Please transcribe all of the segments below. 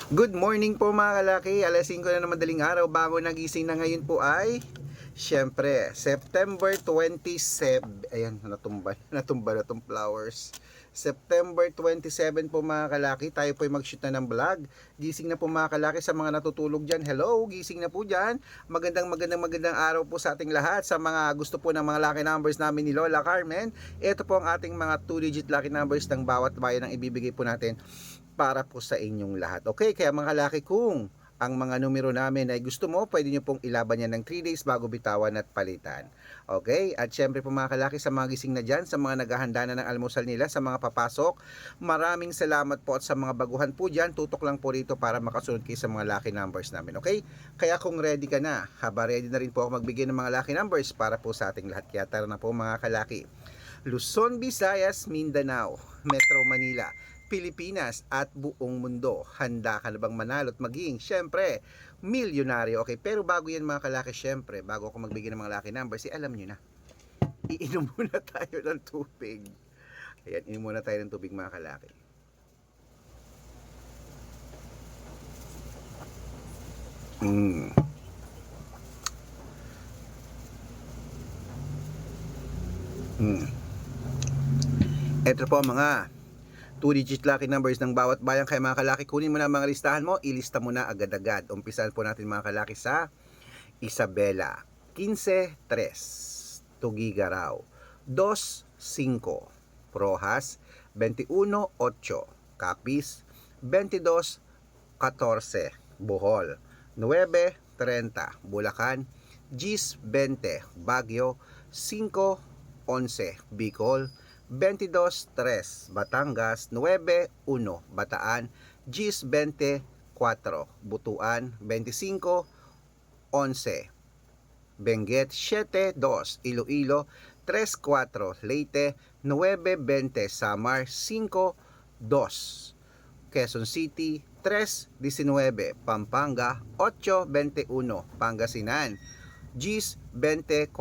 Good morning po mga kalaki. Alas 5 na ng madaling araw. Bago nagising na ngayon po ay syempre, September 27. Ayan, natumba na tong flowers. September 27 po mga kalaki. Tayo po ay mag-shoot na ng vlog. Gising na po mga kalaki sa mga natutulog dyan. Hello, gising na po dyan. Magandang araw po sa ating lahat. Sa mga gusto po ng mga lucky numbers namin ni Lola Carmen, ito po ang ating mga 2-digit lucky numbers ng bawat bayan ang ibibigay po natin para po sa inyong lahat. Okay, kaya mga kalaki, kung ang mga numero namin ay gusto mo, pwede nyo pong ilaban yan ng 3 days bago bitawan at palitan. Okay, at syempre po mga kalaki, sa mga gising na dyan, sa mga naghahanda na ng almusal nila, sa mga papasok, maraming salamat po, at sa mga baguhan po dyan, tutok lang po rito para makasunod kayo sa mga lucky numbers namin. Okay, kaya kung ready ka na, ready na rin po ako magbigay ng mga lucky numbers para po sa ating lahat. Kaya tara na po mga kalaki. Luzon, Visayas, Mindanao, Metro Manila, Pilipinas at buong mundo. Handa ka na bang manalo at maging, syempre, milyonaryo? Okay, pero bago yan mga kalaki, syempre, bago ako magbigay ng mga lucky numbers, alam nyo na, iinom muna tayo ng tubig. Ayan, inom muna tayo ng tubig mga kalaki. Ito po mga 2-digit lucky numbers ng bawat bayan. Kaya mga kalaki, kunin mo na mga listahan mo, ilista mo na agad-agad. Umpisahan po natin mga kalaki sa Isabela, 15-3, Tugigaraw, 2-5, Rojas, 21-8, Capiz, 22-14, Bohol, 9-30, Bulacan, 10-20, Baguio, 5-11, Bicol, 22-3, Batangas, 9-1, Bataan, 10-24, Butuan, 25-11, Benguet, 7-2, Iloilo, 3-4, Leyte, 9-20, Samar, 5-2, Quezon City, 3-19, Pampanga, 8-21, Pangasinan, 10-24,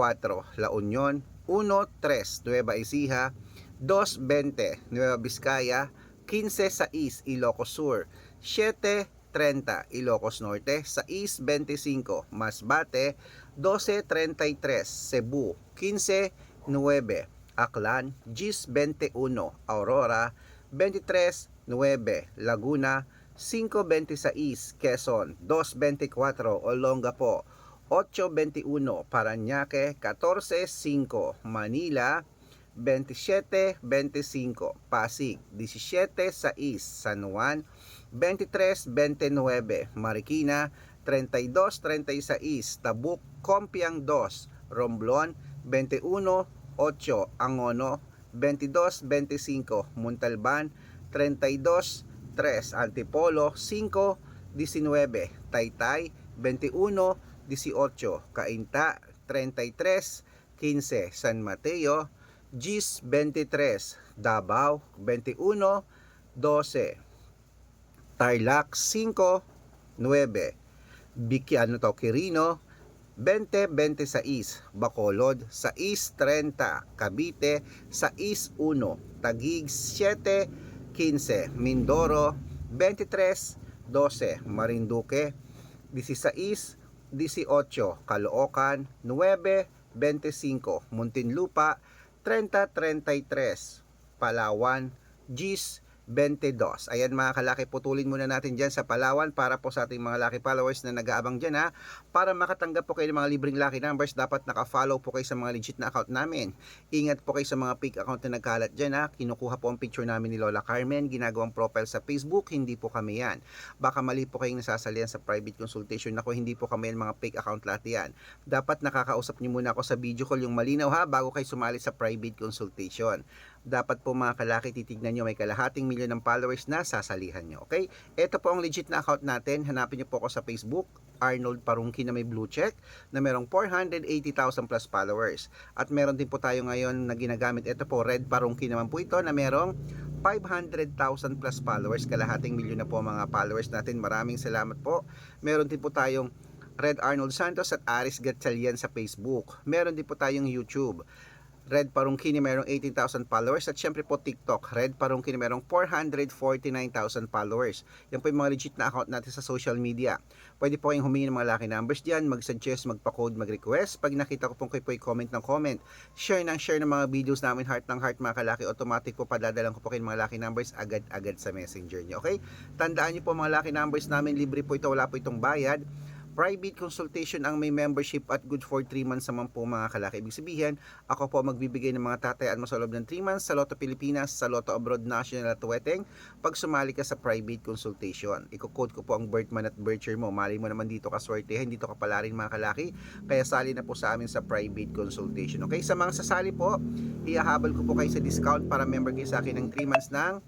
La Union, 1-3, Nueva Ecija, 2-20, Nueva Vizcaya, 15-6, Ilocos Sur, 7-30, Ilocos Norte, 6-25, Masbate, 12-33, Cebu, 15-9, Aklan, 10-21, Aurora, 23-9, Laguna, 5-26, Quezon, 2-24, Olongapo, 8-21, Parañaque, 14-5, Manila, 27-25, Pasig, 17-6, San Juan, 23-29, Marikina, 32-36, Tabuk, Compiang 2, Romblon, 21-8, Angono, 22-25, Montalban, 32-3, Antipolo, 5-19, Taytay, 21-18, Cainta, 33-15, San Mateo, 10-23, Davao, 21-12, Tarlac, 5-9, Quirino, 20-26, Bacolod, 6-30, Cavite, 6-1, Taguig, 7-15, Mindoro, 23-12, Marinduque, 16-18, Caloocan, 9-25, Muntinlupa, 30-33, Palawan, 10-22. Ayan mga kalaki, putulin muna natin dyan sa Palawan para po sa ating mga lucky followers na nag-aabang dyan ha. Para makatanggap po kayo ng mga libreng lucky numbers, dapat naka-follow po kayo sa mga legit na account namin. Ingat po kayo sa mga fake account na nagkalat dyan ha. Kinukuha po ang picture namin ni Lola Carmen, ginagawang profile sa Facebook, hindi po kami yan. Baka mali po kayong nasasalihan sa private consultation. Ako, hindi po kami yan, mga fake account lahat yan. Dapat nakakausap niyo muna ako sa video call, yung malinaw ha, bago kayo sumali sa private consultation. Dapat po mga kalaki, titignan nyo may kalahating milyon ng followers na sasalihan nyo. Okay? Ito po ang legit na account natin. Hanapin nyo po ako sa Facebook, Arnold Parungki na may blue check, na merong 480,000 plus followers. At meron din po tayo ngayon na ginagamit. Ito po, Red Parungki naman po ito, na merong 500,000 plus followers. Kalahating milyon na po mga followers natin. Maraming salamat po. Meron din po tayong Red Arnold Santos at Aris Gatchalian sa Facebook. Meron din po tayong YouTube, Red Parungkini merong 18,000 followers. At syempre po TikTok, Red Parungkini merong 449,000 followers. Yan po yung mga legit na account natin sa social media. Pwede po kayong humingi ng mga lucky numbers dyan, mag-suggest, magpa-code, mag-request. Pag nakita ko pong kayo po comment ng comment, share ng mga videos namin, heart ng heart mga kalaki, automatic po padadalang ko po kayo mga lucky numbers agad-agad sa messenger nyo. Okay? Tandaan nyo po mga lucky numbers namin, libre po ito, wala po itong bayad. Private consultation ang may membership at good for 3 months naman po mga kalaki. Ibig sabihin, ako po magbibigay ng mga tatayaan mo sa loob ng 3 months sa Lotto Pilipinas, sa Lotto Abroad National at Weteng pag sumali ka sa private consultation. Iko-code ko po ang birth month at birth year mo. Mali mo naman dito ka swertehin, dito ka pala rin mga kalaki. Kaya sali na po sa amin sa private consultation. Okay, sa mga sasali po, ihahabol ko po kayo sa discount para member kayo sa akin ng 3 months ng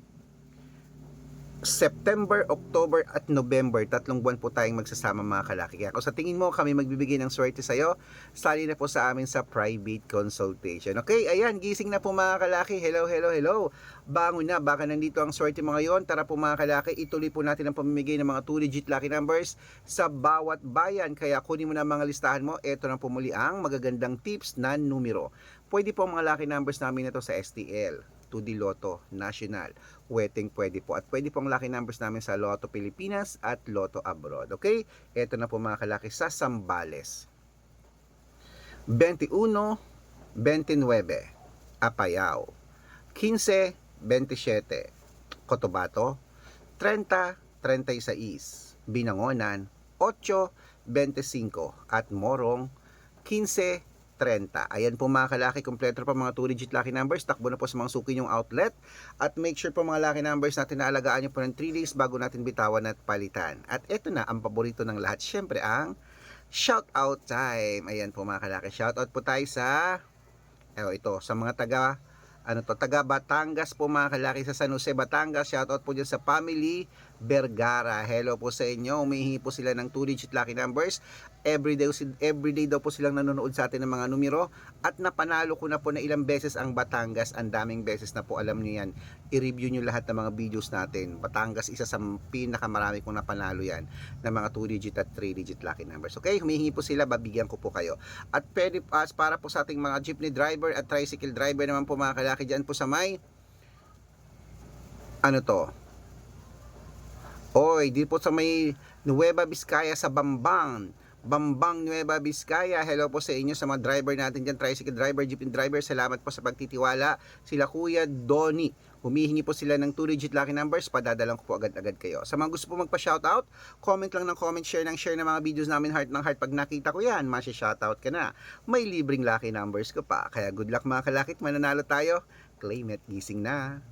September, October at November. 3 buwan po tayong magsasama mga kalaki. Kaya kung sa tingin mo kami magbibigay ng swerte sa'yo, sali na po sa amin sa private consultation. Okay, ayan, gising na po mga kalaki. Hello. Bangon na, baka nandito ang swerte mo ngayon. Tara po mga kalaki, ituloy po natin ang pamimigay ng mga 2-digit lucky numbers sa bawat bayan. Kaya kunin mo na mga listahan mo. Ito na po muli ang magagandang tips na numero. Pwede po mga lucky numbers namin ito sa STL, 2D Lotto National, Weteng pwede po. At pwede pong lucky numbers namin sa Lotto Pilipinas at Lotto Abroad. Okay? Ito na po mga kalaki sa Zambales. 21, 29, Apayao. 15, 27, Cotabato. 30, 36, Binangonan. 8, 25, at Morong. 15, 30. Ayan po mga kalaki, kompleto pa mga 2-digit lucky numbers. Takbo na po sa mga suki yung outlet. At make sure po mga lucky numbers natin na alagaan nyo po ng 3 days bago natin bitawan at palitan. At ito na ang paborito ng lahat. Syempre ang shout out time. Ayan po mga kalaki. Shout out po tayo sa ito, sa mga taga Batangas po mga kalaki, sa San Jose, Batangas. Shoutout po dyan sa family Vergara. Hello po sa inyo. Humihingi po sila ng 2-digit lucky numbers. Everyday daw po silang nanonood sa atin ng mga numero. At napanalo ko na po na ilang beses ang Batangas. Ang daming beses na po, alam nyo yan. I-review nyo lahat ng mga videos natin. Batangas, isa sa pinakamarami kong napanalo yan ng mga 2-digit at 3-digit lucky numbers. Okay, humihingi po sila, babigyan ko po kayo. At pwede, para po sa ating mga jeepney driver at tricycle driver naman po mga kalaki, dyan po sa may di po sa may Nueva Vizcaya sa Bambang, Nueva Vizcaya. Hello po sa inyo sa mga driver natin dyan, tricycle driver, jeepney driver. Salamat po sa pagtitiwala. Sila Kuya Donnie, humihingi po sila ng 2-digit lucky numbers. Padadalang ko po agad-agad kayo. Sa mga gusto po magpa-shoutout, comment lang ng comment, share ng mga videos namin, heart ng heart. Pag nakita ko yan, masya-shoutout ka na. May libreng lucky numbers ko pa. Kaya good luck mga kalakit, mananalo tayo. Claim it, gising na.